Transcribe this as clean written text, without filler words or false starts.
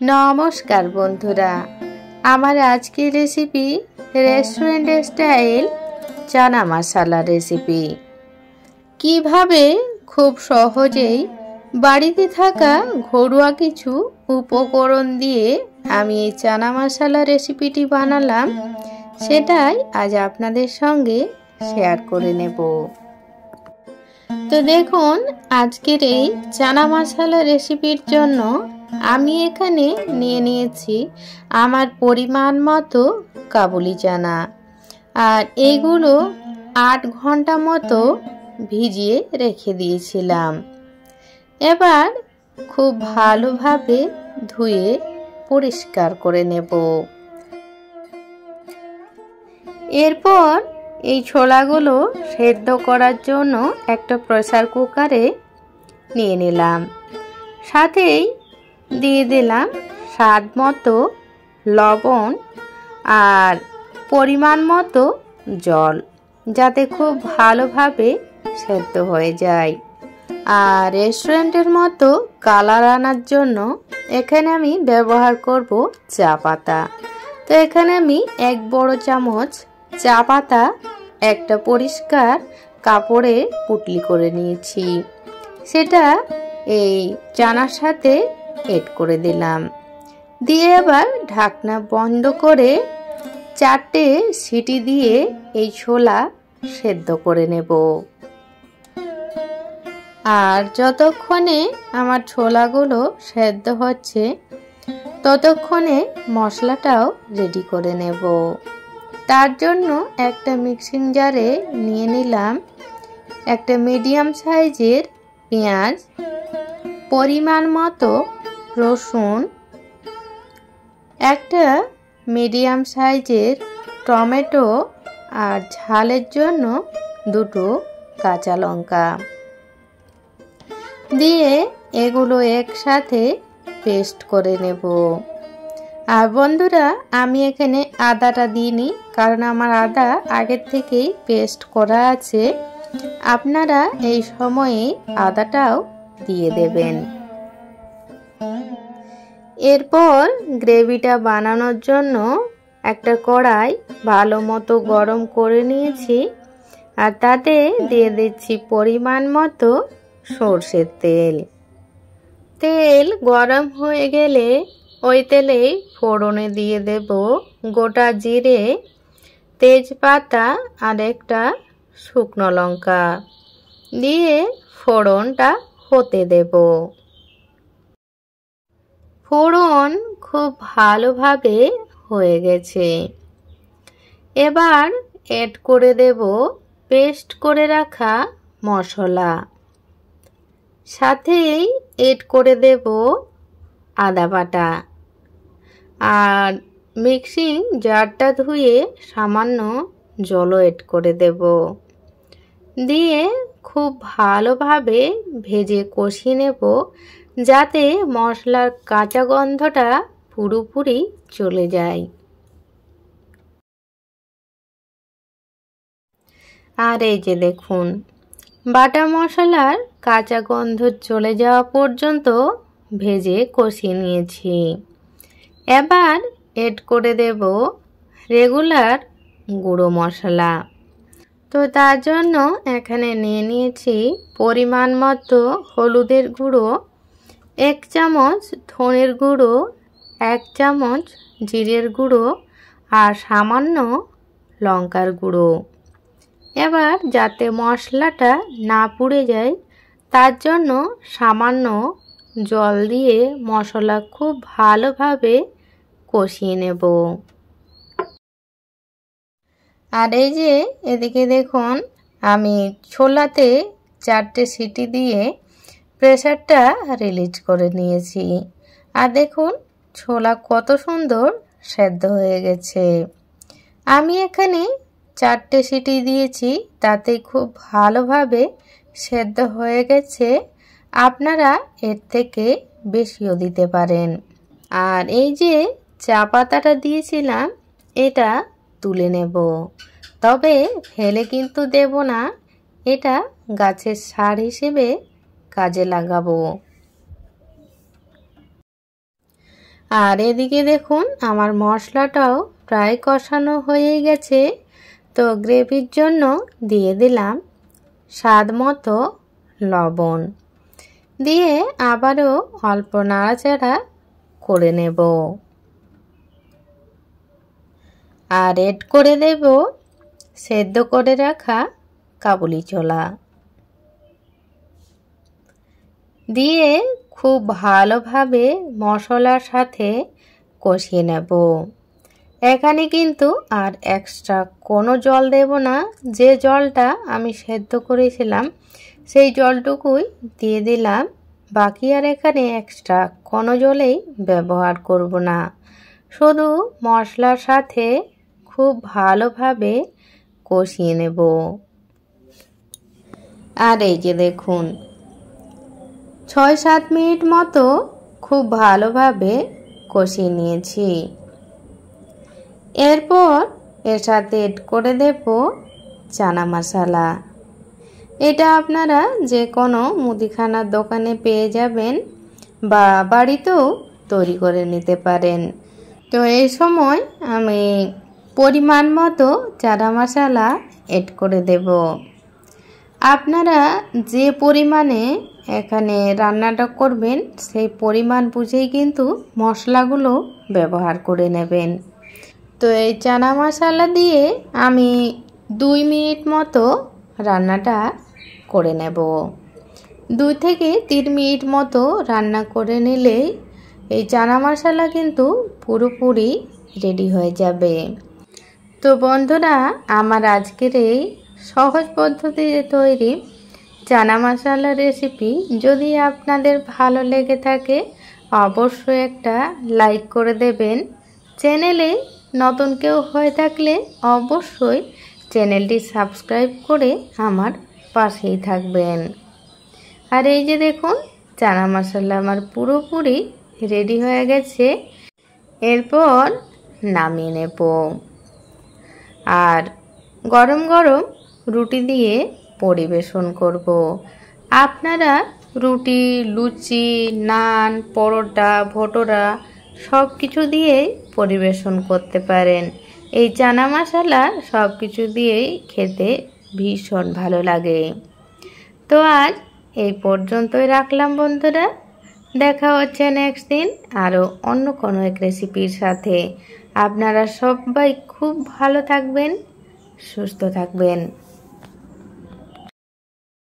নমস্কার বন্ধুরা, আমার আজকের recipe restaurant style chana masala recipe. কিভাবে খুব সহজেই বাড়িতে থাকা ঘরোয়া কিছু উপকরণ দিয়ে আমি এই চানা মশলা রেসিপিটি বানালাম, সেটাই আজ আপনাদের সঙ্গে শেয়ার করে নেব। তো দেখুন, আজকের এই চানা মশলা রেসিপির জন্য আমি এখানে নিয়ে নিয়েছি আমার পরিমাণ মতো কাবুলি চানা, আর এগুলো 8 ঘন্টা মতো ভিজিয়ে রেখে দিয়েছিলাম। এবার খুব ভালোভাবে ধুয়ে পরিষ্কার করে নেব। এরপর এই ছোলাগুলো সেদ্ধ করার জন্য একটা প্রেসার কুকারে নিয়ে নিলাম। সাথেই দিয়ে দিলাম স্বাদ মতো লবণ আর পরিমাণ মতো জল, যাতে খুব ভালোভাবে সেদ্ধ হয়ে যায়। আর রেস্টুরেন্টের মতো কালার আনার জন্য এখানে আমি ব্যবহার করব চা পাতা। তো এখানে আমি 1 বড় চামচ চা পাতা একটা পরিষ্কার কাপড়ে পুটলি করে নিয়েছি, সেটা এই চানার সাথে এড করে দিলাম। দিয়ে এবার ঢাকনা বন্ধ করে 4টে সিটি দিয়ে এই ছোলা সেদ্ধ করে নেব। আর যতক্ষণে আমার ছোলাগুলো সেদ্ধ হচ্ছে ততক্ষণে মশলাটাও রেডি করে নেব। তার জন্য একটা মিক্সিং জারে নিয়ে নিলাম একটা মিডিয়াম সাইজের পেঁয়াজ, পরিমাণ মতো রসুন, একটা মিডিয়াম সাইজের টমেটো আর ঝালের জন্য 2টো কাঁচা লঙ্কা দিয়ে এগুলো একসাথে পেস্ট করে নেব। আর বন্ধুরা, আমি এখানে আদাটা দিইনি, কারণ আমার আদা আগের থেকেই পেস্ট করা আছে। আপনারা এই সময়ে আদাটাও দিয়ে দেবেন। এরপর গ্রেভিটা বানানোর জন্য একটা কড়াই ভালো মতো গরম করে নিয়েছি, আর তাতে দিয়ে দিচ্ছি পরিমাণ মতো সরষের তেল। তেল গরম হয়ে গেলে ওই তেলেই ফোড়নে দিয়ে দেব গোটা জিরে, তেজপাতা আর একটা শুকনো লঙ্কা দিয়ে ফোড়নটা হতে দেব। ফোড়ন খুব ভালোভাবে হয়ে গেছে। এবার এড করে দেব পেস্ট করে রাখা মশলা, সাথেই এড করে দেব আদা বাটা। আর মিক্সিং জারটা ধুয়ে সামান্য জলও এড করে দেব। দিয়ে খুব ভালোভাবে ভেজে কষিয়ে নেব, যাতে মশলার কাঁচা গন্ধটা পুরোপুরি চলে যায়। আর এই যে দেখুন, বাটা মশলার কাঁচা গন্ধ চলে যাওয়া পর্যন্ত ভেজে কষিয়ে নিয়েছি। এবার এড করে দেব রেগুলার গুঁড়ো মশলা। তো তার জন্য এখানে নিয়ে নিয়েছি পরিমাণ মতো হলুদের গুঁড়ো, 1 চামচ ধনের গুঁড়ো, 1 চামচ জিরের গুঁড়ো আর সামান্য লঙ্কার গুঁড়ো। এবার যাতে মশলাটা না পুড়ে যায় তার জন্য সামান্য জল দিয়ে মশলা খুব ভালোভাবে কষিয়ে নেব। আর এই যে এদিকে দেখুন, আমি ছোলাতে 4টে সিটি দিয়ে প্রেসারটা রিলিজ করে নিয়েছি। আর দেখুন ছোলা কত সুন্দর সেদ্ধ হয়ে গেছে। আমি এখানে 4টে সিটি দিয়েছি, তাতে খুব ভালোভাবে সেদ্ধ হয়ে গেছে। আপনারা এর থেকে বেশিও দিতে পারেন। আর এই যে চা পাতাটা দিয়েছিলাম, এটা তুলে নেব, তবে ফেলে কিন্তু দেব না, এটা গাছের সার হিসেবে কাজে লাগাবো। আর এদিকে দেখুন আমার মশলাটাও প্রায় কষানো হয়ে গেছে। তো গ্রেভির জন্য দিয়ে দিলাম স্বাদ মতো লবণ, দিয়ে আবারও অল্প নাড়াচাড়া করে নেব। আর এড করে দেব সেদ্ধ করে রাখা কাবুলি ছোলা, দিয়ে খুব ভালোভাবে মশলার সাথে কষিয়ে নেব। এখানে কিন্তু আর এক্সট্রা কোনো জল দেব না, যে জলটা আমি সেদ্ধ করেছিলাম সেই জলটুকুই দিয়ে দিলাম। বাকি আর এখানে এক্সট্রা কোনো জলেই ব্যবহার করব না, শুধু মশলার সাথে খুব ভালোভাবে কষিয়ে নেব। আর এই যে দেখুন ৬-৭ মিনিট মতো খুব ভালোভাবে কষিয়ে নিয়েছি। এরপর এর সাথে এড করে দেব চানা মশলা। এটা আপনারা যে কোনো মুদিখানার দোকানে পেয়ে যাবেন বা বাড়িতেও তৈরি করে নিতে পারেন। তো এই সময় আমি পরিমাণ মতো চানা মশলা এড করে দেব। আপনারা যে পরিমাণে এখানে রান্নাটা করবেন সেই পরিমাণ বুঝেই কিন্তু মশলাগুলো ব্যবহার করে নেবেন। তো এই চানা মশলা দিয়ে আমি 2 মিনিট মতো রান্নাটা করে নেব। 2 থেকে 3 মিনিট মতো রান্না করে নিলেই এই চানা মশলা কিন্তু পুরোপুরি রেডি হয়ে যাবে। তো বন্ধুরা, আমার আজকের এই সহজ পদ্ধতিতে তৈরি চানা মশলা রেসিপি যদি আপনাদের ভালো লেগে থাকে অবশ্যই একটা লাইক করে দেবেন। চ্যানেলে নতুন কেউ হয়ে থাকলে অবশ্যই চ্যানেলটি সাবস্ক্রাইব করে আমার পাশেই থাকবেন। আর এই যে দেখুন চানা মশলা আমার পুরোপুরি রেডি হয়ে গেছে। এরপর নামিয়ে নেব আর গরম গরম রুটি দিয়ে পরিবেশন করব। আপনারা রুটি, লুচি, নান, পরোটা, ভটোরা সব কিছু দিয়েই পরিবেশন করতে পারেন। এই চানা মশলা সব কিছু দিয়েই খেতে ভীষণ ভালো লাগে। তো আজ এই পর্যন্তই রাখলাম বন্ধুরা, দেখা হচ্ছে নেক্সট দিন আরও অন্য কোনো এক রেসিপির সাথে। আপনারা সবাই খুব ভালো থাকবেন, সুস্থ থাকবেন।